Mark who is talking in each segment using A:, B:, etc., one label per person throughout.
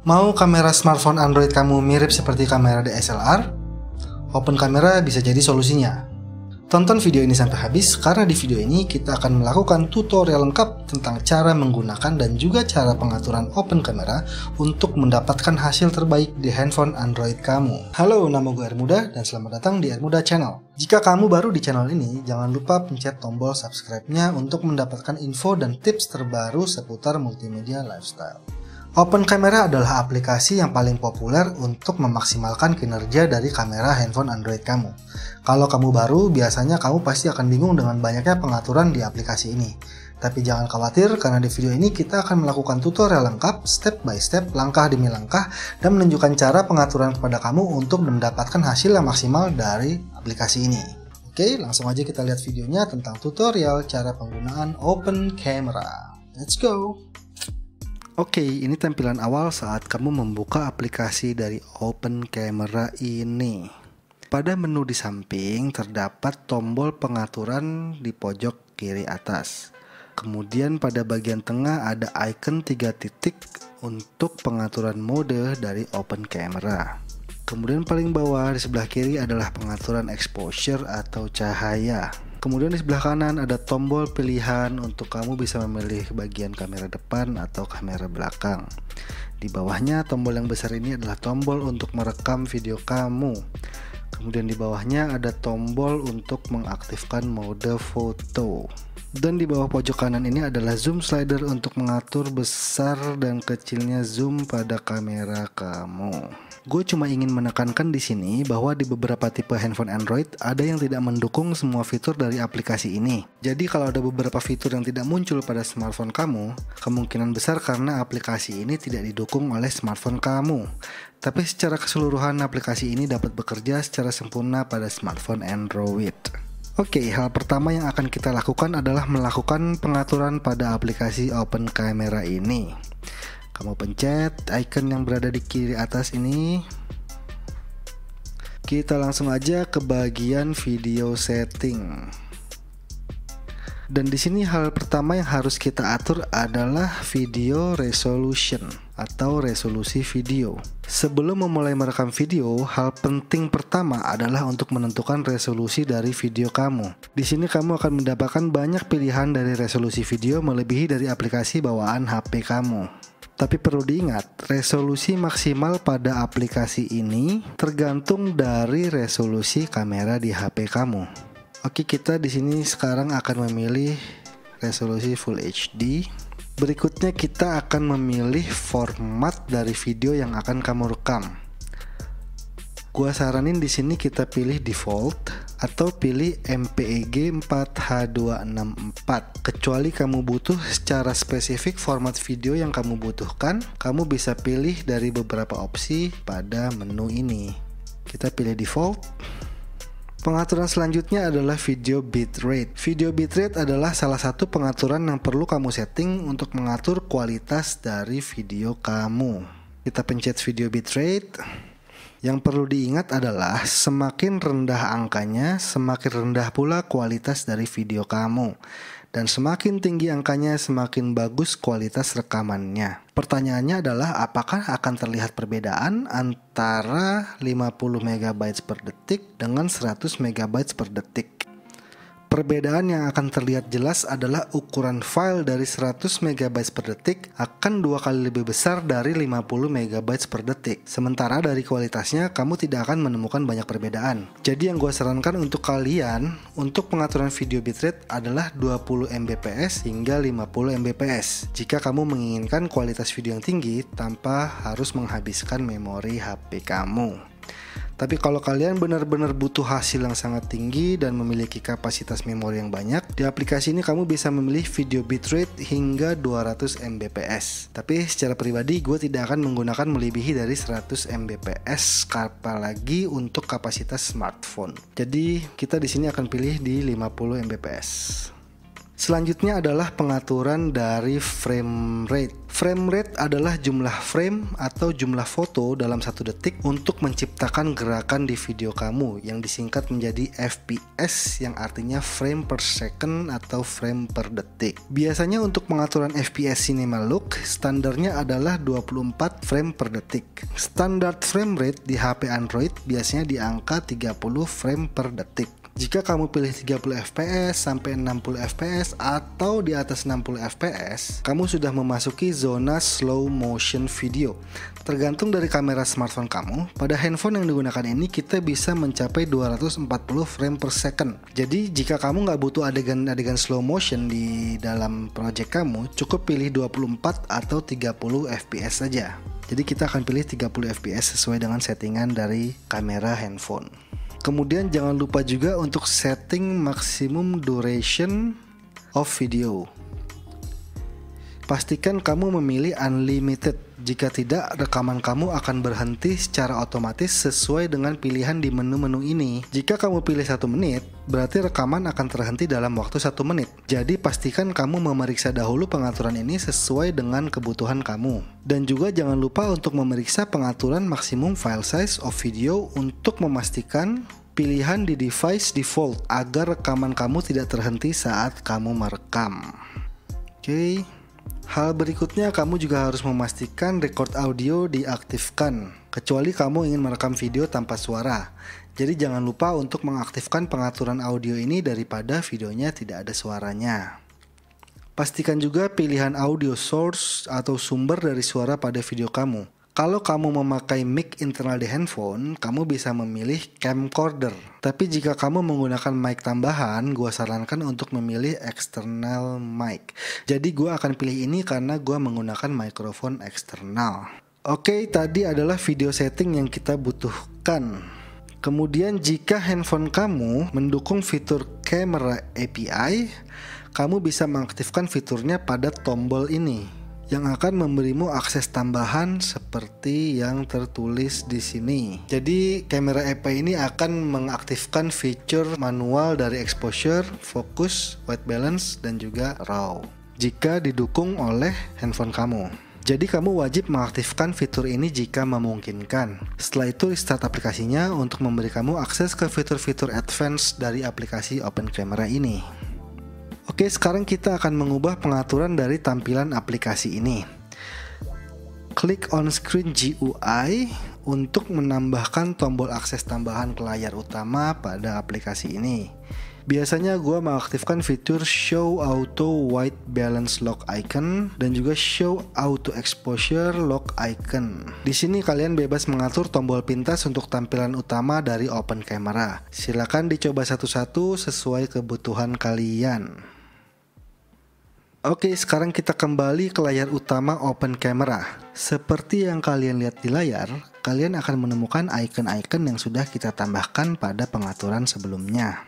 A: Mau kamera smartphone Android kamu mirip seperti kamera DSLR? Open Camera bisa jadi solusinya. Tonton video ini sampai habis karena di video ini kita akan melakukan tutorial lengkap tentang cara menggunakan dan juga cara pengaturan Open Camera untuk mendapatkan hasil terbaik di handphone Android kamu. Halo, nama gue Ermuda dan selamat datang di Ermuda Channel. Jika kamu baru di channel ini, jangan lupa pencet tombol subscribe-nya untuk mendapatkan info dan tips terbaru seputar multimedia lifestyle. Open Camera adalah aplikasi yang paling populer untuk memaksimalkan kinerja dari kamera handphone Android kamu. Kalau kamu baru, biasanya kamu pasti akan bingung dengan banyaknya pengaturan di aplikasi ini. Tapi jangan khawatir, karena di video ini kita akan melakukan tutorial lengkap, step by step, langkah demi langkah, dan menunjukkan cara pengaturan kepada kamu untuk mendapatkan hasil yang maksimal dari aplikasi ini. Oke, langsung aja kita lihat videonya tentang tutorial cara penggunaan Open Camera. Let's go! Oke, ini tampilan awal saat kamu membuka aplikasi dari Open Camera ini. Pada menu di samping terdapat tombol pengaturan di pojok kiri atas. Kemudian pada bagian tengah ada icon 3 titik untuk pengaturan mode dari Open Camera. Kemudian paling bawah di sebelah kiri adalah pengaturan exposure atau cahaya. Kemudian di sebelah kanan ada tombol pilihan untuk kamu bisa memilih bagian kamera depan atau kamera belakang. Di bawahnya tombol yang besar ini adalah tombol untuk merekam video kamu. Kemudian di bawahnya ada tombol untuk mengaktifkan mode foto. Dan di bawah pojok kanan ini adalah zoom slider untuk mengatur besar dan kecilnya zoom pada kamera kamu. Gue cuma ingin menekankan di sini bahwa di beberapa tipe handphone Android ada yang tidak mendukung semua fitur dari aplikasi ini. Jadi kalau ada beberapa fitur yang tidak muncul pada smartphone kamu, kemungkinan besar karena aplikasi ini tidak didukung oleh smartphone kamu. Tapi secara keseluruhan aplikasi ini dapat bekerja secara sempurna pada smartphone Android. Oke, hal pertama yang akan kita lakukan adalah melakukan pengaturan pada aplikasi Open Camera ini. Kamu pencet icon yang berada di kiri atas ini. Kita langsung aja ke bagian video setting. Dan di sini hal pertama yang harus kita atur adalah video resolution atau resolusi video. Sebelum memulai merekam video, hal penting pertama adalah untuk menentukan resolusi dari video kamu. Di sini kamu akan mendapatkan banyak pilihan dari resolusi video melebihi dari aplikasi bawaan HP kamu. Tapi perlu diingat, resolusi maksimal pada aplikasi ini tergantung dari resolusi kamera di HP kamu. Oke, kita di sini sekarang akan memilih resolusi Full HD. Berikutnya kita akan memilih format dari video yang akan kamu rekam. Gua saranin di sini kita pilih default atau pilih MPEG 4H264. Kecuali kamu butuh secara spesifik format video yang kamu butuhkan, kamu bisa pilih dari beberapa opsi pada menu ini. Kita pilih default. Pengaturan selanjutnya adalah video bitrate. Video bitrate adalah salah satu pengaturan yang perlu kamu setting untuk mengatur kualitas dari video kamu. Kita pencet video bitrate. Yang perlu diingat adalah semakin rendah angkanya, semakin rendah pula kualitas dari video kamu. Dan semakin tinggi angkanya, semakin bagus kualitas rekamannya. Pertanyaannya adalah apakah akan terlihat perbedaan antara 50 MB per detik dengan 100 MB per detik. Perbedaan yang akan terlihat jelas adalah ukuran file dari 100 MB per detik akan 2 kali lebih besar dari 50 MB per detik. Sementara dari kualitasnya kamu tidak akan menemukan banyak perbedaan. Jadi yang gue sarankan untuk kalian untuk pengaturan video bitrate adalah 20 Mbps hingga 50 Mbps. Jika kamu menginginkan kualitas video yang tinggi tanpa harus menghabiskan memori HP kamu. Tapi kalau kalian benar-benar butuh hasil yang sangat tinggi dan memiliki kapasitas memori yang banyak, di aplikasi ini kamu bisa memilih video bitrate hingga 200 Mbps. Tapi secara pribadi gue tidak akan menggunakan melebihi dari 100 Mbps, apalagi untuk kapasitas smartphone. Jadi kita di sini akan pilih di 50 Mbps. Selanjutnya adalah pengaturan dari frame rate. Frame rate adalah jumlah frame atau jumlah foto dalam 1 detik untuk menciptakan gerakan di video kamu yang disingkat menjadi FPS, yang artinya frame per second atau frame per detik. Biasanya untuk pengaturan FPS Cinema Look, standarnya adalah 24 frame per detik. Standar frame rate di HP Android biasanya di angka 30 frame per detik. Jika kamu pilih 30 fps sampai 60 fps atau di atas 60 fps, kamu sudah memasuki zona slow motion video. Tergantung dari kamera smartphone kamu, pada handphone yang digunakan ini kita bisa mencapai 240 frame per second. Jadi jika kamu nggak butuh adegan slow motion di dalam project kamu, cukup pilih 24 atau 30 fps saja. Jadi kita akan pilih 30 fps sesuai dengan settingan dari kamera handphone. Kemudian jangan lupa juga untuk setting maximum duration of video. Pastikan kamu memilih unlimited. Jika tidak, rekaman kamu akan berhenti secara otomatis sesuai dengan pilihan di menu-menu ini. Jika kamu pilih 1 menit, berarti rekaman akan terhenti dalam waktu 1 menit. Jadi pastikan kamu memeriksa dahulu pengaturan ini sesuai dengan kebutuhan kamu. Dan juga jangan lupa untuk memeriksa pengaturan maksimum file size of video untuk memastikan pilihan di device default agar rekaman kamu tidak terhenti saat kamu merekam. Oke. Hal berikutnya, kamu juga harus memastikan record audio diaktifkan, kecuali kamu ingin merekam video tanpa suara. Jadi jangan lupa untuk mengaktifkan pengaturan audio ini daripada videonya tidak ada suaranya. Pastikan juga pilihan audio source atau sumber dari suara pada video kamu. Kalau kamu memakai mic internal di handphone, kamu bisa memilih camcorder. Tapi jika kamu menggunakan mic tambahan, gua sarankan untuk memilih external mic. Jadi gua akan pilih ini karena gua menggunakan mikrofon eksternal. Oke, tadi adalah video setting yang kita butuhkan. Kemudian jika handphone kamu mendukung fitur Camera API, kamu bisa mengaktifkan fiturnya pada tombol ini, yang akan memberimu akses tambahan seperti yang tertulis di sini. Jadi kamera API ini akan mengaktifkan fitur manual dari exposure, focus, white balance, dan juga RAW jika didukung oleh handphone kamu. Jadi kamu wajib mengaktifkan fitur ini jika memungkinkan. Setelah itu restart aplikasinya untuk memberi kamu akses ke fitur-fitur advance dari aplikasi Open Camera ini. Oke, sekarang kita akan mengubah pengaturan dari tampilan aplikasi ini. Klik on screen GUI untuk menambahkan tombol akses tambahan ke layar utama pada aplikasi ini. Biasanya gue mengaktifkan fitur Show Auto White Balance Lock Icon dan juga Show Auto Exposure Lock Icon. Di sini kalian bebas mengatur tombol pintas untuk tampilan utama dari Open Camera. Silakan dicoba satu-satu sesuai kebutuhan kalian. Oke, sekarang kita kembali ke layar utama Open Camera. Seperti yang kalian lihat di layar, kalian akan menemukan icon-icon yang sudah kita tambahkan pada pengaturan sebelumnya.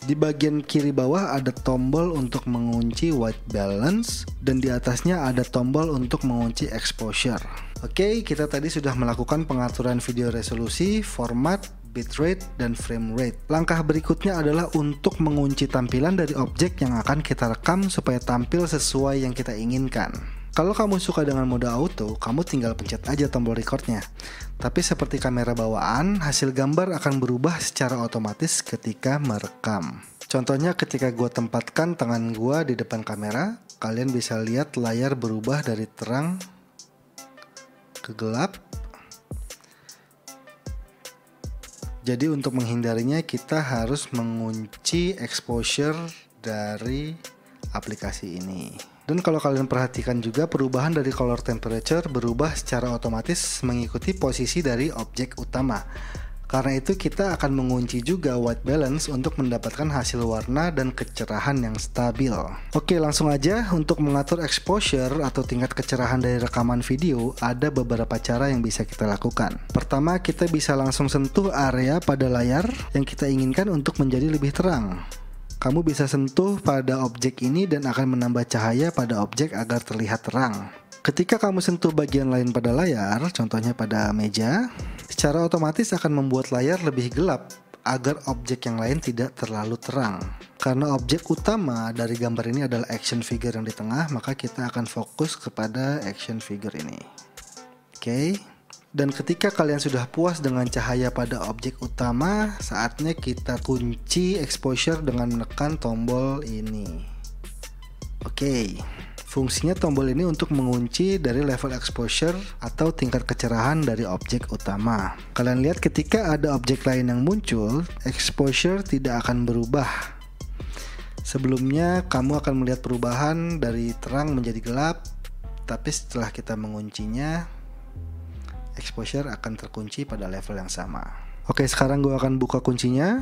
A: Di bagian kiri bawah ada tombol untuk mengunci white balance dan di atasnya ada tombol untuk mengunci exposure. Oke, kita tadi sudah melakukan pengaturan video resolusi, format, bitrate, dan frame rate. Langkah berikutnya adalah untuk mengunci tampilan dari objek yang akan kita rekam supaya tampil sesuai yang kita inginkan. Kalau kamu suka dengan mode auto, kamu tinggal pencet aja tombol recordnya. Tapi seperti kamera bawaan, hasil gambar akan berubah secara otomatis ketika merekam. Contohnya ketika gue tempatkan tangan gue di depan kamera, kalian bisa lihat layar berubah dari terang ke gelap. Jadi untuk menghindarinya kita harus mengunci exposure dari aplikasi ini. Dan kalau kalian perhatikan juga perubahan dari color temperature berubah secara otomatis mengikuti posisi dari objek utama. Karena itu kita akan mengunci juga white balance untuk mendapatkan hasil warna dan kecerahan yang stabil. Oke, langsung aja untuk mengatur exposure atau tingkat kecerahan dari rekaman video, ada beberapa cara yang bisa kita lakukan. Pertama, kita bisa langsung sentuh area pada layar yang kita inginkan untuk menjadi lebih terang. Kamu bisa sentuh pada objek ini dan akan menambah cahaya pada objek agar terlihat terang. Ketika kamu sentuh bagian lain pada layar, contohnya pada meja, secara otomatis akan membuat layar lebih gelap agar objek yang lain tidak terlalu terang. Karena objek utama dari gambar ini adalah action figure yang di tengah, maka kita akan fokus kepada action figure ini. Oke. Dan ketika kalian sudah puas dengan cahaya pada objek utama, saatnya kita kunci exposure dengan menekan tombol ini. Oke. Fungsinya tombol ini untuk mengunci dari level exposure atau tingkat kecerahan dari objek utama. Kalian lihat ketika ada objek lain yang muncul, exposure tidak akan berubah. Sebelumnya kamu akan melihat perubahan dari terang menjadi gelap, tapi setelah kita menguncinya, exposure akan terkunci pada level yang sama. Oke, sekarang gue akan buka kuncinya.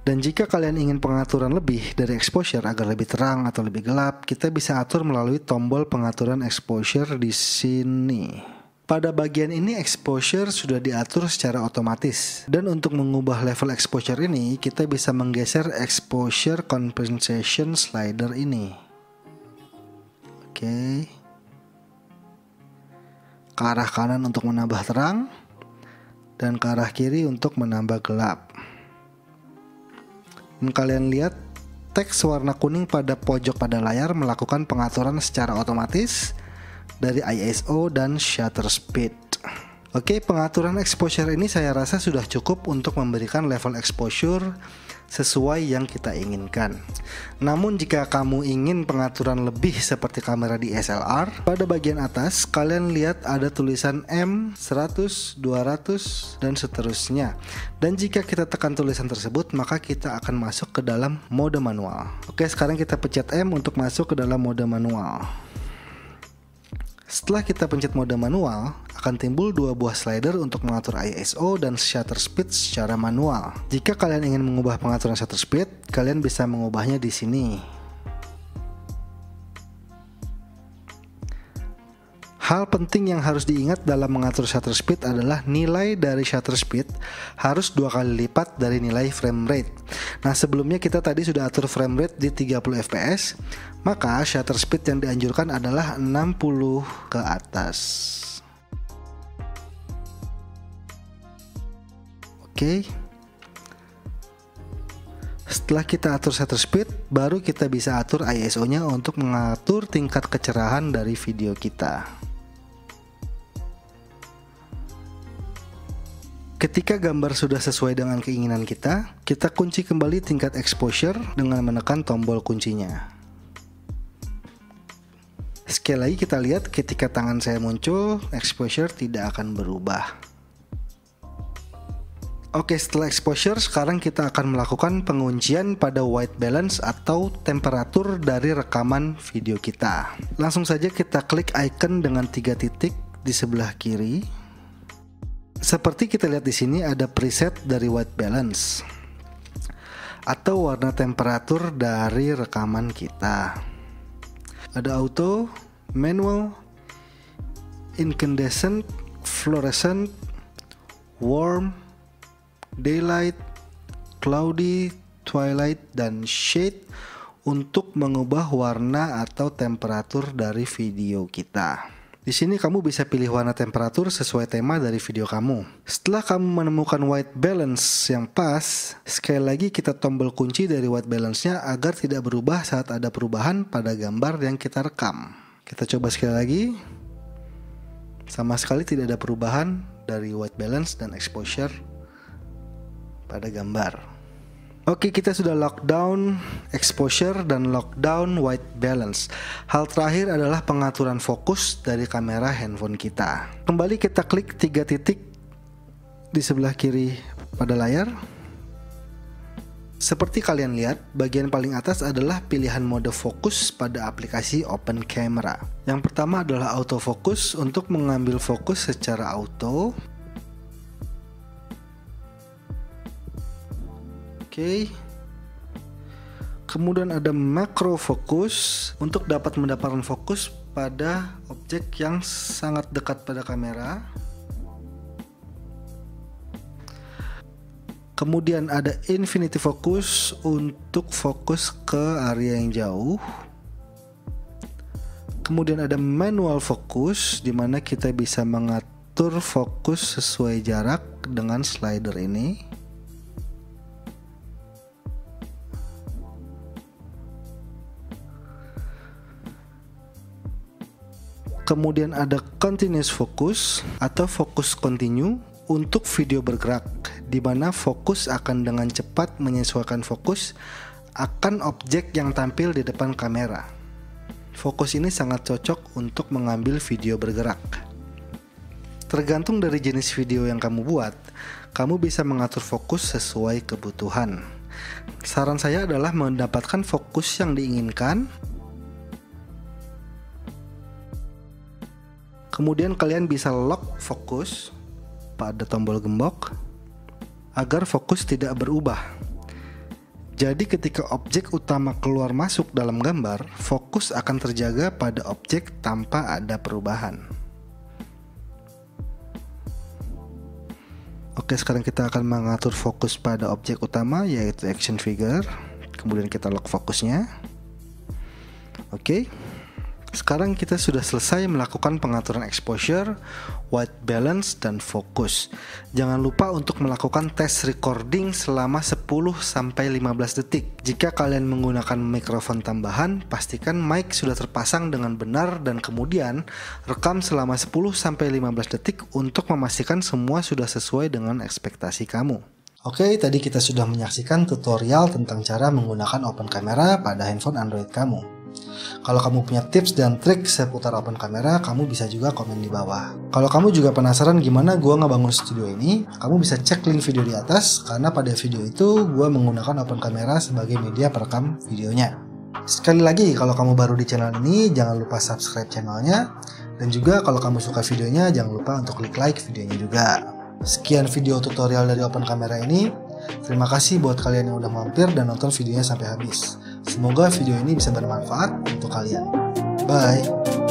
A: Dan jika kalian ingin pengaturan lebih dari exposure agar lebih terang atau lebih gelap, kita bisa atur melalui tombol pengaturan exposure di sini. Pada bagian ini exposure sudah diatur secara otomatis. Dan untuk mengubah level exposure ini, kita bisa menggeser exposure compensation slider ini. Oke. Ke arah kanan untuk menambah terang, dan ke arah kiri untuk menambah gelap. Dan kalian lihat teks warna kuning pada pojok pada layar melakukan pengaturan secara otomatis dari ISO dan shutter speed. Oke, pengaturan exposure ini saya rasa sudah cukup untuk memberikan level exposure sesuai yang kita inginkan. Namun jika kamu ingin pengaturan lebih seperti kamera DSLR, pada bagian atas kalian lihat ada tulisan M, 100, 200 dan seterusnya. Dan jika kita tekan tulisan tersebut, maka kita akan masuk ke dalam mode manual. Oke, sekarang kita pencet M untuk masuk ke dalam mode manual. Setelah kita pencet mode manual, akan timbul dua buah slider untuk mengatur ISO dan shutter speed secara manual. Jika kalian ingin mengubah pengaturan shutter speed, kalian bisa mengubahnya di sini. Hal penting yang harus diingat dalam mengatur shutter speed adalah nilai dari shutter speed harus 2 kali lipat dari nilai frame rate. Nah, sebelumnya kita tadi sudah atur frame rate di 30 fps, maka shutter speed yang dianjurkan adalah 60 ke atas. Oke. Setelah kita atur shutter speed, baru kita bisa atur ISO-nya untuk mengatur tingkat kecerahan dari video kita. Ketika gambar sudah sesuai dengan keinginan kita kunci kembali tingkat exposure dengan menekan tombol kuncinya. Sekali lagi kita lihat ketika tangan saya muncul, exposure tidak akan berubah. Oke, setelah exposure, sekarang kita akan melakukan penguncian pada white balance atau temperatur dari rekaman video kita. Langsung saja kita klik icon dengan 3 titik di sebelah kiri. Seperti kita lihat di sini ada preset dari white balance atau warna temperatur dari rekaman kita. Ada auto, manual, incandescent, fluorescent, warm, daylight, cloudy, twilight, dan shade untuk mengubah warna atau temperatur dari video kita. Di sini kamu bisa pilih warna temperatur sesuai tema dari video kamu. Setelah kamu menemukan white balance yang pas, sekali lagi kita tombol kunci dari white balance-nya agar tidak berubah saat ada perubahan pada gambar yang kita rekam. Kita coba sekali lagi. Sama sekali tidak ada perubahan dari white balance dan exposure pada gambar. Oke, kita sudah lockdown exposure dan lockdown white balance. Hal terakhir adalah pengaturan fokus dari kamera handphone kita. Kembali kita klik 3 titik di sebelah kiri pada layar. Seperti kalian lihat, bagian paling atas adalah pilihan mode fokus pada aplikasi Open Camera. Yang pertama adalah autofocus untuk mengambil fokus secara auto. Oke. Kemudian ada macro fokus untuk dapat mendapatkan fokus pada objek yang sangat dekat pada kamera. Kemudian ada infinity focus untuk fokus ke area yang jauh. Kemudian ada manual focus di mana kita bisa mengatur fokus sesuai jarak dengan slider ini. Kemudian ada continuous focus atau fokus continue untuk video bergerak, di mana fokus akan dengan cepat menyesuaikan fokus akan objek yang tampil di depan kamera. Fokus ini sangat cocok untuk mengambil video bergerak. Tergantung dari jenis video yang kamu buat, kamu bisa mengatur fokus sesuai kebutuhan. Saran saya adalah mendapatkan fokus yang diinginkan. Kemudian kalian bisa lock fokus pada tombol gembok agar fokus tidak berubah. Jadi ketika objek utama keluar masuk dalam gambar, fokus akan terjaga pada objek tanpa ada perubahan. Oke, sekarang kita akan mengatur fokus pada objek utama, yaitu action figure. Kemudian kita lock fokusnya. Oke. Sekarang kita sudah selesai melakukan pengaturan exposure, white balance, dan fokus. Jangan lupa untuk melakukan tes recording selama 10-15 detik. Jika kalian menggunakan mikrofon tambahan, pastikan mic sudah terpasang dengan benar dan kemudian rekam selama 10-15 detik untuk memastikan semua sudah sesuai dengan ekspektasi kamu. Oke, tadi kita sudah menyaksikan tutorial tentang cara menggunakan open camera pada handphone Android kamu. Kalau kamu punya tips dan trik seputar open camera, kamu bisa juga komen di bawah. Kalau kamu juga penasaran gimana gua ngebangun studio ini, kamu bisa cek link video di atas, karena pada video itu gua menggunakan open camera sebagai media perekam videonya. Sekali lagi, kalau kamu baru di channel ini, jangan lupa subscribe channelnya. Dan juga kalau kamu suka videonya, jangan lupa untuk klik like videonya juga. Sekian video tutorial dari open camera ini. Terima kasih buat kalian yang udah mampir dan nonton videonya sampai habis. Semoga video ini bisa bermanfaat untuk kalian. Bye.